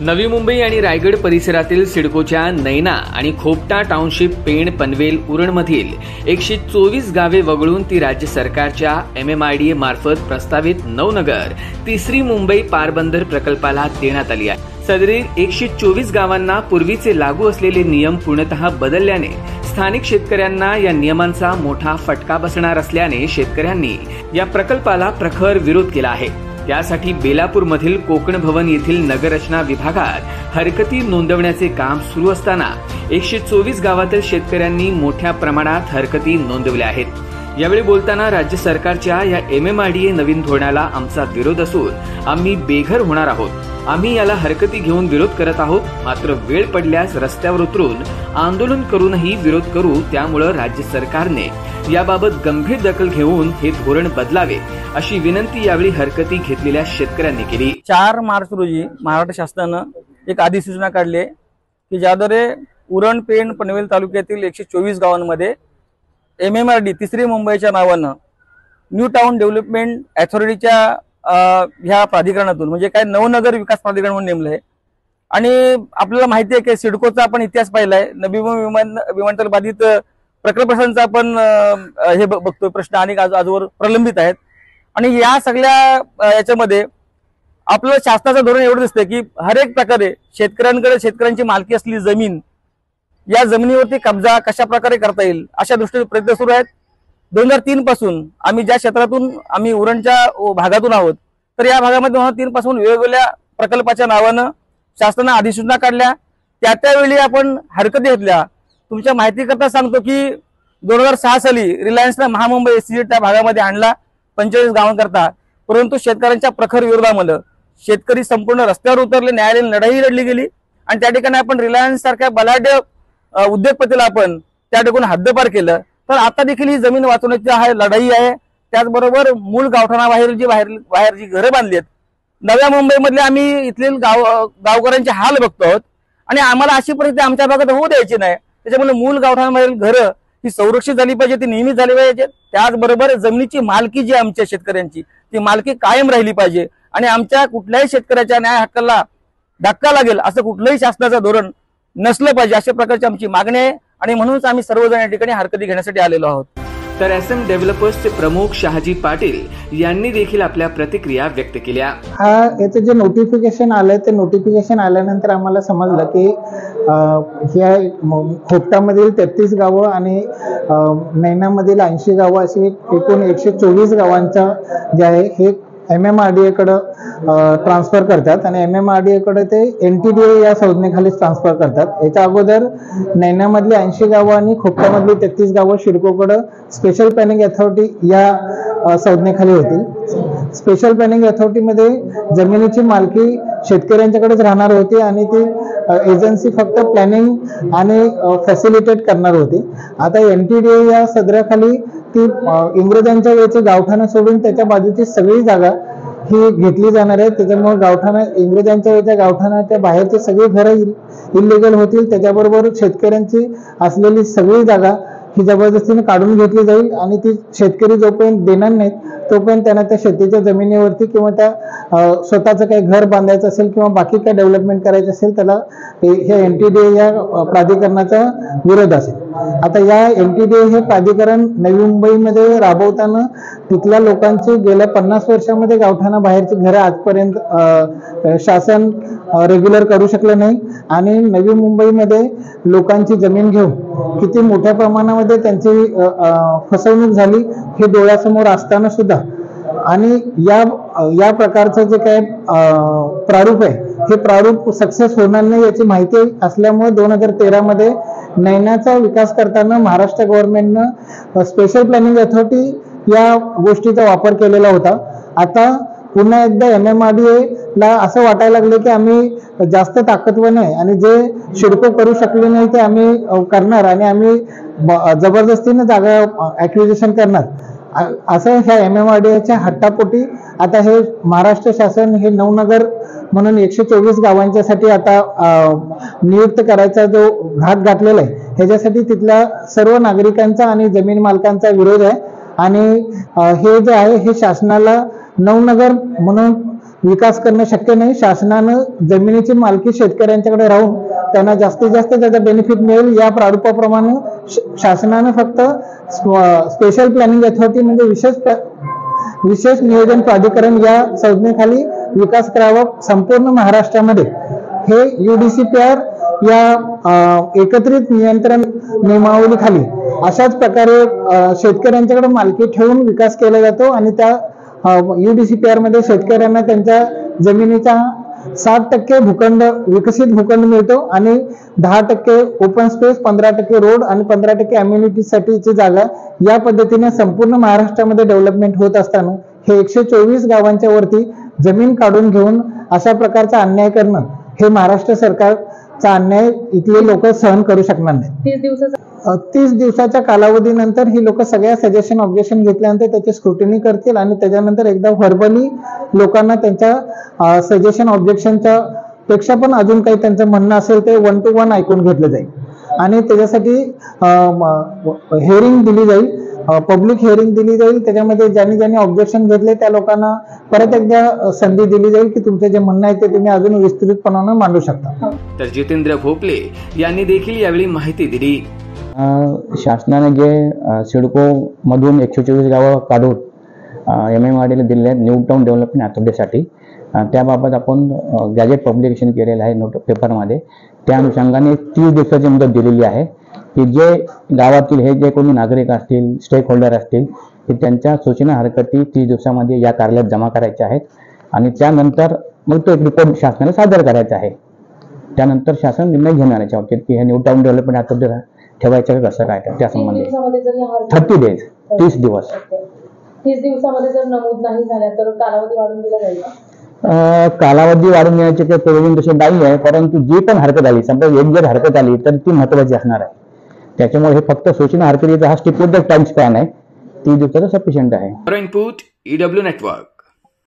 नवी मुंबई आणि रायगड परिसरातील सिडकोच्या नैना आणि खोपटा टाउनशिप, पेण, पनवेल, उरणमधील 124 गावे वगळून ती राज्य सरकारच्या MMRDA मार्फत प्रस्तावित नवनगर तिसरी मुंबई पारबंदर प्रकल्पाला देण्यात आली आहे। सदरील 124 गावांना पूर्वीचे लागू असलेले नियम पूर्णतः बदलल्याने स्थानिक शेतकऱ्यांना या नियमांचा मोठा फटका बसणार असल्याने शेतकऱ्यांनी या प्रकल्पाला प्रखर विरोध केला आहे। त्यासाठी बेलापूरमधील कोकण भवन येथील नगररचना विभागात हरकती नोंदवण्याचे काम सुरू असताना 124 गावातील शेतकऱ्यांनी मोठ्या प्रमाणात हरकती नोंदवल्या आहेत। यावेळी बोलताना राज्य सरकारच्या या MMRDA नवीन धोरणाला आमचा विरोध असून आम्ही बेघर होणार आहोत। आम्ही याला हरकती घेऊन विरोध करत आहोत, मात्र वेळ पडल्यास रस्त्यावर उतरून आंदोलन करूनही विरोध करू। त्यामुळे राज्य सरकारने याबाबत गंभीर दखल घेऊन हे धोरण बदलावे अशी विनंती यावेळी हरकती घेतलेल्या शेतकऱ्यांनी केली। 4 मार्च रोजी महाराष्ट्र शासनानं एक अधिसूचना काढली आहे की ज्याद्वारे उरण, पेण, पनवेल तालुक्यातील 124 गावांमध्ये MMRD तिसरी मुंबईच्या नावानं न्यू टाउन डेव्हलपमेंट अथॉरिटीच्या ह्या प्राधिकरणातून, म्हणजे काय नवनगर विकास प्राधिकरण म्हणून नेमलं आहे। आणि आपल्याला माहिती आहे की सिडकोचा आपण इतिहास पाहिलाय, नवी मुंबई विमानतळ बाधित प्रकल्पांचा आपण हे बघतोय प्रश्न आणि आजवर प्रलंबित आहेत। आणि या सगळ्या याच्यामध्ये आपलं शासनाचं धोरण एवढं दिसतंय की हर एक प्रकारे शेतकऱ्यांकडे शेतकऱ्यांची मालकी असलेली जमीन, या जमिनीवरती कब्जा कशा प्रकारे करता येईल अशा दृष्टीने प्रयत्न सुरू आहेत। 2003 पासून आम्ही ज्या क्षेत्रातून आम्ही उरणच्या भागातून आहोत, तर या भागामध्ये 2003 पासून वेगवेगळ्या प्रकल्पाच्या नावानं शासनाने अधिसूचना काढल्या, त्यावेळी आपण हरकती घेतल्या। तुमच्या माहितीकरता सांगतो की 2006 साली रिलायन्सने महामुंबई SEZ त्या भागामध्ये आणला 45 गावांकरता, परंतु शेतकऱ्यांच्या प्रखर विरोधामुळे शेतकरी संपूर्ण रस्त्यावर उतरले, न्यायालयीन लढाई लढली गेली आणि त्या ठिकाणी आपण रिलायन्स सारख्या बलाढ्य उद्योगपतीला आपण त्या ठिकाणी हद्दपार केलं। तर आता देखील ही जमीन वाचवण्याची हा लढाई आहे। त्याचबरोबर मूळ गावठाणाबाहेर जी घरं बांधली आहेत, नव्या मुंबईमधले आम्ही इथले गावकऱ्यांचे हाल बघतो आहोत आणि आम्हाला अशी परिस्थिती आमच्या भागात होऊ द्यायची नाही। त्याच्यामुळे मूळ गावठाणाबाहेर घरं ही संरक्षित झाली पाहिजे, ती नियमित झाली पाहिजे। त्याचबरोबर जमिनीची मालकी जी आमच्या शेतकऱ्यांची, ती मालकी कायम राहिली पाहिजे आणि आमच्या कुठल्याही शेतकऱ्याच्या न्याय हक्काला धक्का लागेल असं कुठलंही शासनाचं धोरण नसलं पाहिजे, अशा प्रकारची आमची मागणी आहे आणि म्हणूनच आम्ही सर्वजण या ठिकाणी हरकती घेण्यासाठी आलेलो आहोत। तर SM डेव्हलपर्सचे प्रमुख शहाजी पाटील यांनी देखील आपल्या प्रतिक्रिया व्यक्त केल्या। याचं जे नोटिफिकेशन आलंय, ते नोटिफिकेशन आल्यानंतर आम्हाला समजलं की ह्या खोपटामधील 33 गावं आणि नैनामधील 80 गावं अशी एकूण 124 गावांचा जे आहे हे MMRDA कडे ट्रान्सफर करतात आणि MMRDA कडे ते NTDA या संज्ञेखाली ट्रान्सफर करतात। याच्या अगोदर नैनामधली 80 गावं आणि खोपटामधली 33 गावं सिडकोकडे स्पेशल प्लॅनिंग अथॉरिटी या संज्ञेखाली होती। स्पेशल प्लॅनिंग अथॉरिटीमध्ये जमिनीची मालकी शेतकऱ्यांच्याकडेच राहणार होती आणि ती एजन्सी फक्त प्लॅनिंग आणि फॅसिलिटेट करणार होती। आता NTDA या सदराखाली ती इंग्रजांच्या वेळेचे गावठाणं सोडून त्याच्या बाजूची सगळी जागा ही घेतली जाणार आहे। त्याच्यामुळे गावठाणं, इंग्रजांच्या वेळेच्या गावठाणाच्या बाहेरची सगळी घरं इल्लीगल होतील। त्याच्याबरोबर शेतकऱ्यांची असलेली सगळी जागा ही जबरदस्तीने काढून घेतली जाईल आणि ती शेतकरी जोपर्यंत देणार नाहीत तोपर्यंत त्यांना त्या शेतीच्या जमिनीवरती किंवा त्या स्वतःचं काही घर बांधायचं असेल किंवा बाकी काय डेव्हलपमेंट करायचं असेल त्याला हे NTDA या प्राधिकरणाचा विरोध असेल। आता या NTDA हे प्राधिकरण नवी मुंबईमध्ये राबवताना तिथल्या लोकांची गेल्या 50 वर्षामध्ये गावठाणा बाहेरची घरं आजपर्यंत शासन रेग्युलर करू शकलं नाही आणि नवी मुंबईमध्ये लोकांची जमीन घेऊन किती मोठ्या प्रमाणामध्ये त्यांची फसवणूक झाली हे डोळ्यासमोर असताना सुद्धा आणि या प्रकारचं जे काय प्रारूप आहे हे प्रारूप सक्सेस होणार नाही याची माहिती असल्यामुळे 2013 मध्ये नैनाचा विकास करताना महाराष्ट्र गव्हर्नमेंटनं स्पेशल प्लॅनिंग अथॉरिटी या गोष्टीचा वापर केलेला होता। आता पुन्हा एकदा MMRDA ला असं वाटायला लागले की आम्ही जास्त ताकदवर नाही आणि जे सिडको करू शकले नाही ते आम्ही करणार आणि आम्ही जबरदस्तीने जागा ॲक्विजिशन करणार, असं ह्या MMRDAच्या हट्टापोटी आता हे महाराष्ट्र शासन हे नवनगर म्हणून 124 गावांच्यासाठी आता नियुक्त करायचा जो घाट घातलेला आहे ह्याच्यासाठी तिथल्या सर्व नागरिकांचा आणि जमीन मालकांचा विरोध आहे आणि हे जे आहे हे शासनाला नवनगर म्हणून विकास करणं शक्य नाही. शासनानं जमिनीची मालकी शेतकऱ्यांच्याकडे राहून त्यांना जास्तीत जास्त त्याचा बेनिफिट मिळेल या प्रारूपाप्रमाणे शासनानं फक्त स्पेशल प्लॅनिंग अथॉरिटी म्हणजे विशेष नियोजन प्राधिकरण या संज्ञेखाली विकास करावा संपूर्ण महाराष्ट्रामध्ये. हे UDCPR या एकत्रित नियंत्रण नियमावलीखाली अशाच प्रकारे शेतकऱ्यांच्याकडे मालकी ठेवून विकास केला जातो आणि त्या UDCPR मध्ये शेतकऱ्यांना त्यांच्या जमिनीचा 60% भूखंड विकसित भूखंड मिळतो आणि 10% ओपन स्पेस, 15% रोड आणि 15% अम्युनिटी साठीची जागा. या पद्धतीने संपूर्ण महाराष्ट्रामध्ये डेव्हलपमेंट होत असताना हे 124 गावांच्या वरती जमीन काढून घेऊन अशा प्रकारचा अन्याय करणं हे महाराष्ट्र सरकारचा अन्याय इथले लोक सहन करू शकणार नाही. 30 दिवसाच्या कालावधीनंतर ही लोक सगळ्या सजेशन ऑब्जेक्शन घेतल्यानंतर त्याची स्क्रुटिनी करतील आणि त्याच्यानंतर एकदा व्हर्बली लोकांना त्यांच्या सजेशन ऑब्जेक्शनच्या पेक्षा पण अजून काही त्यांचं म्हणणं असेल ते 1 to 1 ऐकून घेतलं जाईल आणि त्याच्यासाठी हिअरिंग दिली जाईल, पब्लिक हिअरिंग दिली जाईल. त्याच्यामध्ये ज्यांनी ऑब्जेक्शन घेतले त्या लोकांना परत एकदा संधी दिली जाईल की तुमचे जे म्हणणं आहे ते तुम्ही अजून विस्तृतपणाने मांडू शकता. तर जितेंद्र भोपले यांनी देखील यावेळी माहिती दिली. शासनाने जे सिडको मधून 124 गावं काढून MMRDला दिले आहेत न्यू टाउन डेव्हलपमेंट अथॉरिटीसाठी, त्याबाबत आपण गॅजेट पब्लिकेशन केलेलं आहे पेपरमध्ये. त्या अनुषंगाने 30 दिवसाची मुदत दिलेली आहे की जे गावातील हे जे कोणी नागरिक असतील, स्टेक होल्डर असतील, की त्यांच्या सूचना हरकती 30 दिवसामध्ये या कार्यालयात जमा करायच्या आहेत आणि त्यानंतर मग तो एक रिपोर्ट शासनाला सादर करायचा आहे. त्यानंतर शासन निर्णय घेणार याच्या बाबतीत की हे न्यू टाउन डेव्हलपमेंट अथॉरिटी ठेवायचं कसं काय त्या संबंधी. 30 डेज 30 दिवस. 30 दिवसामध्ये जर नमूद नाही झाल्या तर कालावधी वाढून दिला जाईल. कालावधी वाढून देण्याचे काही प्रोव्हिजन तसे नाही आहे, परंतु जी पण हरकत आली, समजा एक जर हरकत आली तर ती महत्वाची असणार आहे. त्याच्यामुळे हे फक्त सूचना हरकतीचा हा स्टिप्युलेटेड टाइम स्पॅन आहे, 30 दिवसाचा सफिशियंट आहे. Input EW network.